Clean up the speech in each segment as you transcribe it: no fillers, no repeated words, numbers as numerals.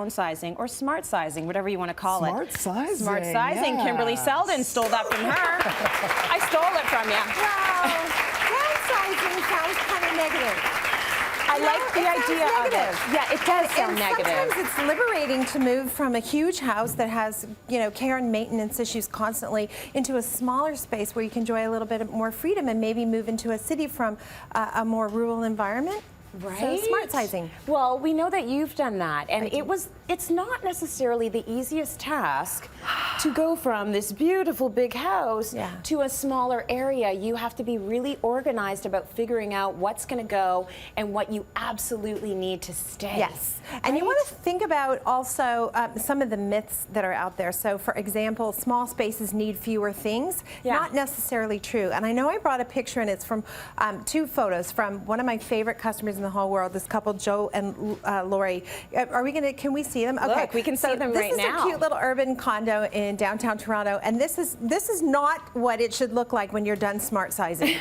downsizing or smart sizing, whatever you want to call Smart it. sizing. Smart sizing. Yeah. Kimberley Seldon stole that from her. I stole it from you. Well, downsizing sounds kind of negative. I like the idea of it. Yeah, it does sound negative. Sometimes it's liberating to move from a huge house that has, care and maintenance issues constantly into a smaller space where you can enjoy a little bit more freedom and maybe move into a city from a more rural environment. Right. So smart sizing. Well, we know that you've done that, and it's not necessarily the easiest task to go from this beautiful big house to a smaller area. You have to be really organized about figuring out what's going to go and what you absolutely need to stay. Yes, and you want to think about also some of the myths that are out there. So, for example, small spaces need fewer things. Not necessarily true. And I know I brought a picture, and it's from 2 photos from one of my favorite customers in the whole world, this couple, Joe and Lori. Can we see them? Okay, look, we can see them right now. This is a cute little urban condo in downtown Toronto, and this is not what it should look like when you're done smart sizing.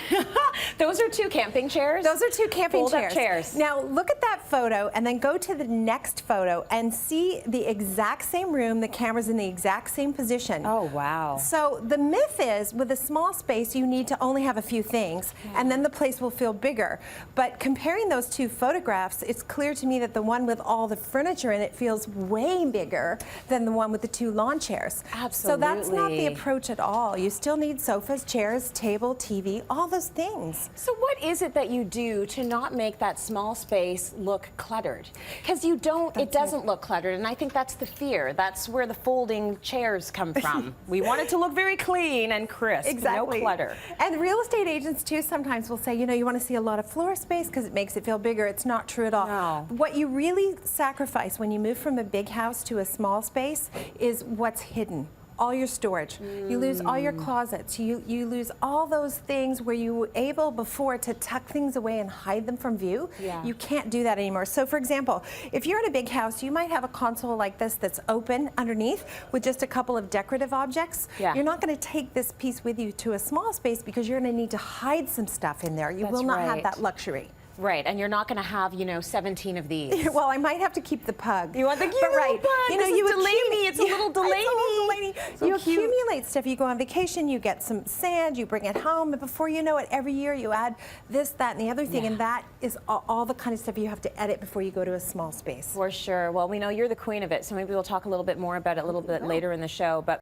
Those are 2 camping chairs? Those are 2 camping chairs. Now look at that photo and then go to the next photo and see the exact same room, the camera's in the exact same position. Oh, wow. So the myth is with a small space you need to only have a few things and then the place will feel bigger. But comparing those 2 photographs, it's clear to me that the one with all the furniture in it feels way bigger than the one with the 2 lawn chairs. Absolutely. So that's not the approach at all. You still need sofas, chairs, table, TV, all those things. So what is it that you do to not make that small space look cluttered? Because you don't, it doesn't look cluttered, and I think that's the fear. That's where the folding chairs come from. We want it to look very clean and crisp, no clutter. And real estate agents too sometimes will say, you want to see a lot of floor space because it makes it feel bigger. It's not true at all. No. What you really sacrifice when you move from a big house to a small space is what's hidden. All your storage. You lose all your closets. You lose all those things where you were able before to tuck things away and hide them from view. You can't do that anymore. So for example, if you're in a big house, you might have a console like this that's open underneath with just a couple of decorative objects. You're not going to take this piece with you to a small space because you're going to need to hide some stuff in there. You will not have that luxury. Right, and you're not going to have, 17 of these. Well, I might have to keep the pug. You want the cute little pug? You Delaney. It's a little Delaney. So you accumulate stuff. You go on vacation, you get some sand, you bring it home, and before you know it, every year you add this, that, and the other thing, and that is all the kind of stuff you have to edit before you go to a small space. For sure. Well, we know you're the queen of it, so maybe we'll talk a little bit more about it a little bit later in the show. But